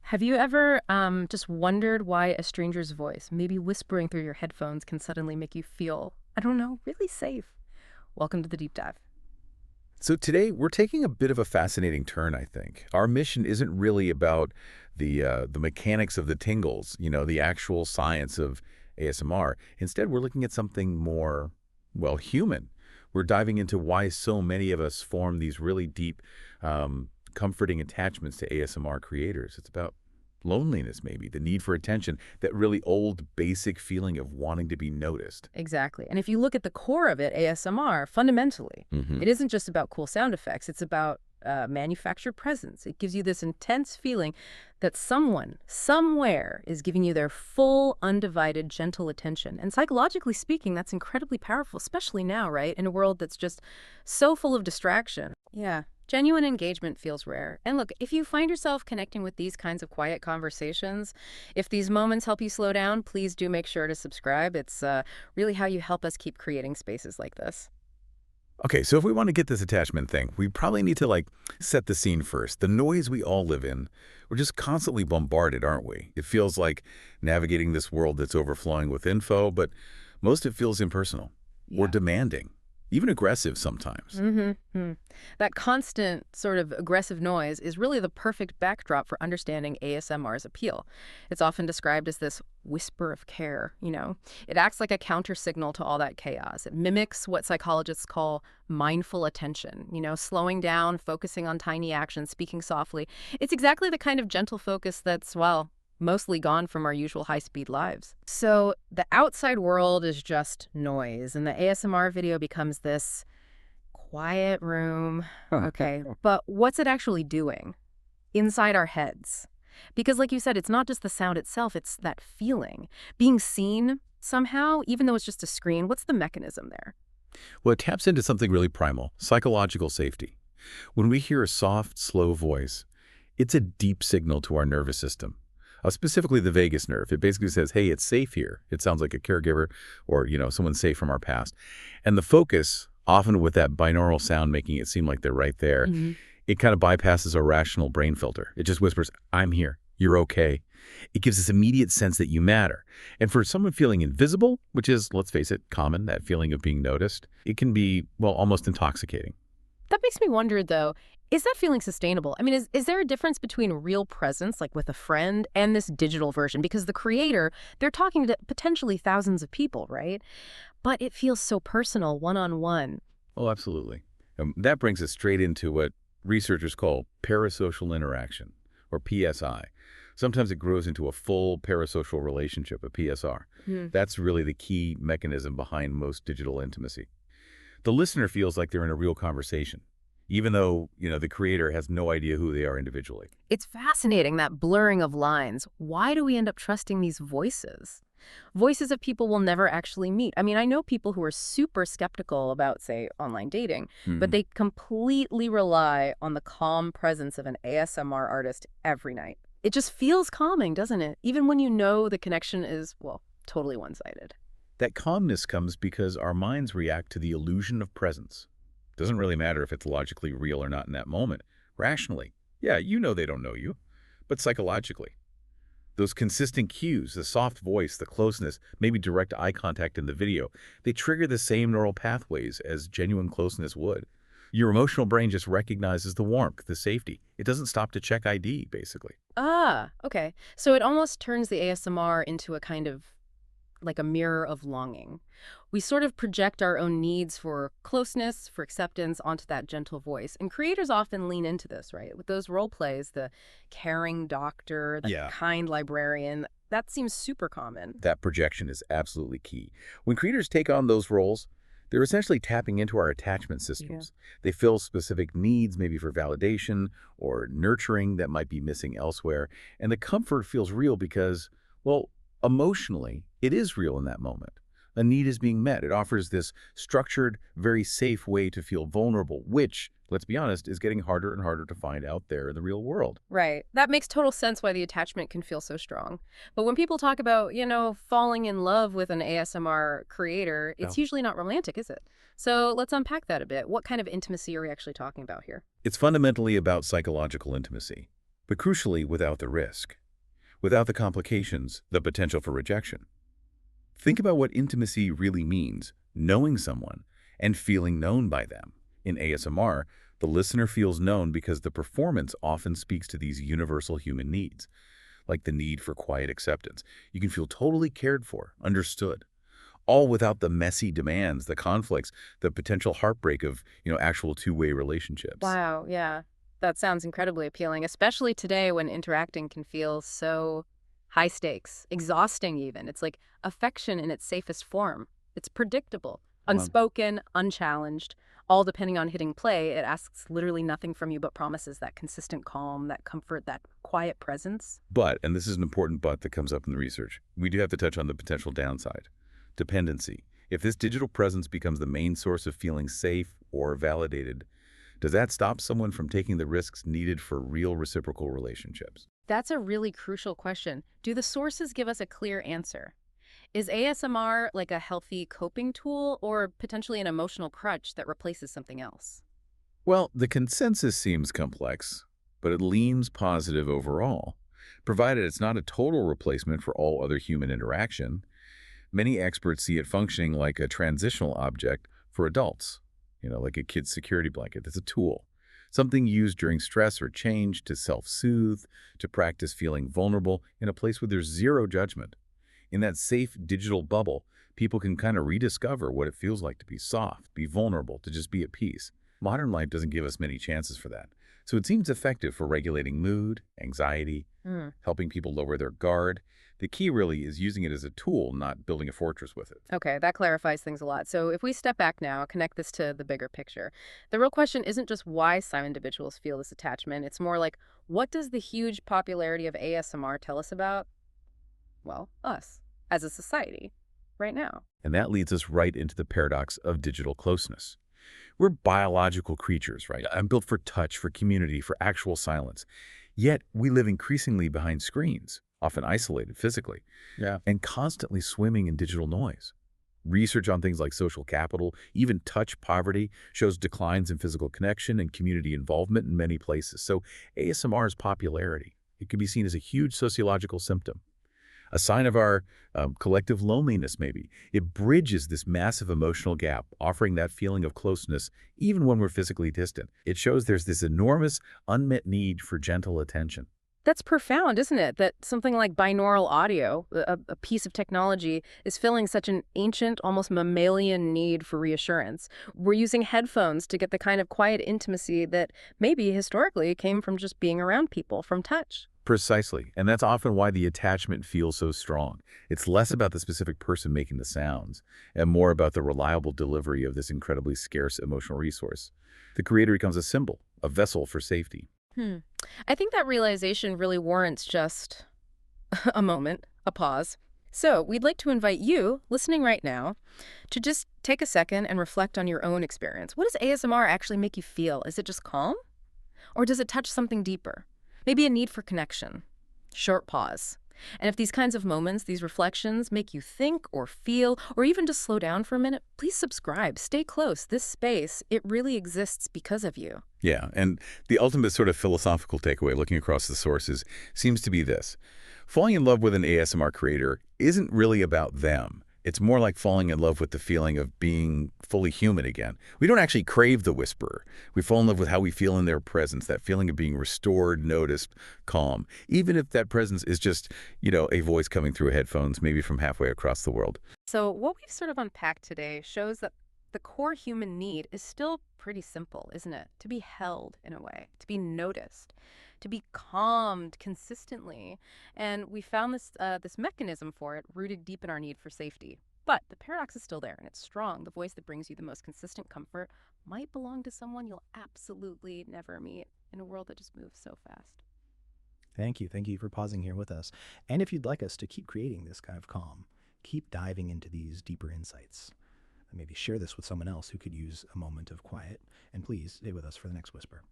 Have you ever just wondered why a stranger's voice, maybe whispering through your headphones, can suddenly make you feel, I don't know, really safe? Welcome to the deep dive. So today we're taking a bit of a fascinating turn, I think. Our mission isn't really about the mechanics of the tingles, the actual science of ASMR. Instead, we're looking at something more, well, human. We're diving into why so many of us form these really deep, comforting attachments to ASMR creators. It's about loneliness, maybe, the need for attention, that really old, basic feeling of wanting to be noticed. Exactly. And if you look at the core of it, ASMR, fundamentally, Hmm. it isn't just about cool sound effects. It's about manufactured presence. It gives you this intense feeling that someone, somewhere, is giving you their full, undivided, gentle attention. And psychologically speaking, that's incredibly powerful, especially now, right? In a world that's just so full of distraction. Yeah. Genuine engagement feels rare. And look, if you find yourself connecting with these kinds of quiet conversations, if these moments help you slow down, please do make sure to subscribe. It's really how you help us keep creating spaces like this. Okay, so if we want to get this attachment thing, we probably need to set the scene first. The noise we all live in, we're just constantly bombarded, aren't we? It feels like navigating this world that's overflowing with info, but most of it feels impersonal or Yeah. demanding, even aggressive sometimes. Mm-hmm. That constant sort of aggressive noise is really the perfect backdrop for understanding ASMR's appeal. It's often described as this whisper of care. It acts like a counter signal to all that chaos. It mimics what psychologists call mindful attention, slowing down, focusing on tiny actions, speaking softly. It's exactly the kind of gentle focus that's, well, mostly gone from our usual high-speed lives. So the outside world is just noise, and the ASMR video becomes this quiet room. Okay, but what's it actually doing inside our heads? Because like you said, it's not just the sound itself, it's that feeling. Being seen somehow, even though it's just a screen, what's the mechanism there? Well, it taps into something really primal, psychological safety. When we hear a soft, slow voice, it's a deep signal to our nervous system. Specifically the vagus nerve. It basically says, hey, it's safe here. It sounds like a caregiver or, someone safe from our past. And the focus, often with that binaural sound making it seem like they're right there, Hmm. it kind of bypasses our rational brain filter. It just whispers, I'm here. You're okay. It gives this immediate sense that you matter. And for someone feeling invisible, which is, let's face it, common, that feeling of being noticed, it can be, well, almost intoxicating. That makes me wonder, though, is that feeling sustainable? I mean, is there a difference between real presence, like with a friend, and this digital version? Because the creator, they're talking to potentially thousands of people, right? But it feels so personal, one-on-one. Oh, absolutely. That brings us straight into what researchers call parasocial interaction, or PSI. Sometimes it grows into a full parasocial relationship, a PSR. Hmm. That's really the key mechanism behind most digital intimacy. The listener feels like they're in a real conversation, even though, the creator has no idea who they are individually. It's fascinating, that blurring of lines. Why do we end up trusting these voices? Voices of people we'll never actually meet. I mean, I know people who are super skeptical about, say, online dating, but Mhm. they completely rely on the calm presence of an ASMR artist every night. It just feels calming, doesn't it? Even when you know the connection is, well, totally one-sided. That calmness comes because our minds react to the illusion of presence. Doesn't really matter if it's logically real or not in that moment. Rationally, yeah, they don't know you, but psychologically. Those consistent cues, the soft voice, the closeness, maybe direct eye contact in the video, they trigger the same neural pathways as genuine closeness would. Your emotional brain just recognizes the warmth, the safety. It doesn't stop to check ID, basically. Ah, okay. So it almost turns the ASMR into a kind of like a mirror of longing. We sort of project our own needs for closeness, for acceptance onto that gentle voice. And creators often lean into this, right? With those role plays, the caring doctor, the Yeah. kind librarian, that seems super common. That projection is absolutely key. When creators take on those roles, they're essentially tapping into our attachment Yeah. systems. They fill specific needs, maybe for validation or nurturing that might be missing elsewhere. And the comfort feels real because, well, emotionally, it is real in that moment. A need is being met. It offers this structured, very safe way to feel vulnerable, which, let's be honest, is getting harder and harder to find out there in the real world. Right. That makes total sense why the attachment can feel so strong. But when people talk about, falling in love with an ASMR creator, it's Now, usually not romantic, is it? So let's unpack that a bit. What kind of intimacy are we actually talking about here? it's fundamentally about psychological intimacy. but crucially without the risk, without the complications, the potential for rejection. Think about what intimacy really means, knowing someone and feeling known by them. In ASMR, the listener feels known because the performance often speaks to these universal human needs, like the need for quiet acceptance. You can feel totally cared for, understood, all without the messy demands, the conflicts, the potential heartbreak of, actual two-way relationships. Wow, yeah. That sounds incredibly appealing, especially today when interacting can feel so high stakes, exhausting even. It's like affection in its safest form. It's predictable, Well, unspoken, unchallenged, all depending on hitting play. It asks literally nothing from you but promises that consistent calm, that comfort, that quiet presence. but, and this is an important but that comes up in the research, we do have to touch on the potential downside. Dependency. If this digital presence becomes the main source of feeling safe or validated, does that stop someone from taking the risks needed for real reciprocal relationships? That's a really crucial question. Do the sources give us a clear answer? Is ASMR like a healthy coping tool or potentially an emotional crutch that replaces something else? Well, the consensus seems complex, but it leans positive overall. Provided it's not a total replacement for all other human interaction, many experts see it functioning like a transitional object for adults, like a kid's security blanket. It's a tool, something used during stress or change to self-soothe, to practice feeling vulnerable in a place where there's zero judgment. In that safe digital bubble, people can kind of rediscover what it feels like to be soft, be vulnerable, to just be at peace. Modern life doesn't give us many chances for that. So it seems effective for regulating mood, anxiety, Hmm. helping people lower their guard. The key really is using it as a tool, not building a fortress with it. Okay, that clarifies things a lot. So if we step back now, connect this to the bigger picture, the real question isn't just why some individuals feel this attachment. It's more like, what does the huge popularity of ASMR tell us about, well, us as a society right now? And that leads us right into the paradox of digital closeness. We're biological creatures, right? I'm built for touch, for community, for actual silence. Yet we live increasingly behind screens, often isolated physically, Yeah. and constantly swimming in digital noise. Research on things like social capital, even touch poverty, shows declines in physical connection and community involvement in many places. So ASMR's popularity, it can be seen as a huge sociological symptom, a sign of our collective loneliness, maybe. It bridges this massive emotional gap, offering that feeling of closeness even when we're physically distant. It shows there's this enormous unmet need for gentle attention. That's profound, isn't it? That something like binaural audio, a piece of technology, is filling such an ancient, almost mammalian need for reassurance. We're using headphones to get the kind of quiet intimacy that maybe historically came from just being around people, from touch. Precisely, and that's often why the attachment feels so strong. It's less about the specific person making the sounds and more about the reliable delivery of this incredibly scarce emotional resource. The creator becomes a symbol, a vessel for safety. Hmm. I think that realization really warrants just a moment, a pause. So, we'd like to invite you, listening right now, to just take a second and reflect on your own experience. What does ASMR actually make you feel? Is it just calm? Or does it touch something deeper? Maybe a need for connection. Short pause. And if these kinds of moments, these reflections, make you think or feel, or even just slow down for a minute, please subscribe. Stay close. This space, it really exists because of you. Yeah, and the ultimate sort of philosophical takeaway looking across the sources seems to be this. Falling in love with an ASMR creator isn't really about them. It's more like falling in love with the feeling of being fully human again. We don't actually crave the whisperer. We fall in love with how we feel in their presence, that feeling of being restored, noticed, calm, even if that presence is just, a voice coming through headphones, maybe from halfway across the world. So, what we've sort of unpacked today shows that the core human need is still pretty simple, isn't it? To be held in a way, to be noticed, to be calmed consistently. And we found this mechanism for it rooted deep in our need for safety. But the paradox is still there and it's strong. The voice that brings you the most consistent comfort might belong to someone you'll absolutely never meet in a world that just moves so fast. Thank you. Thank you for pausing here with us. And if you'd like us to keep creating this kind of calm, keep diving into these deeper insights, maybe share this with someone else who could use a moment of quiet, and please stay with us for the next whisper.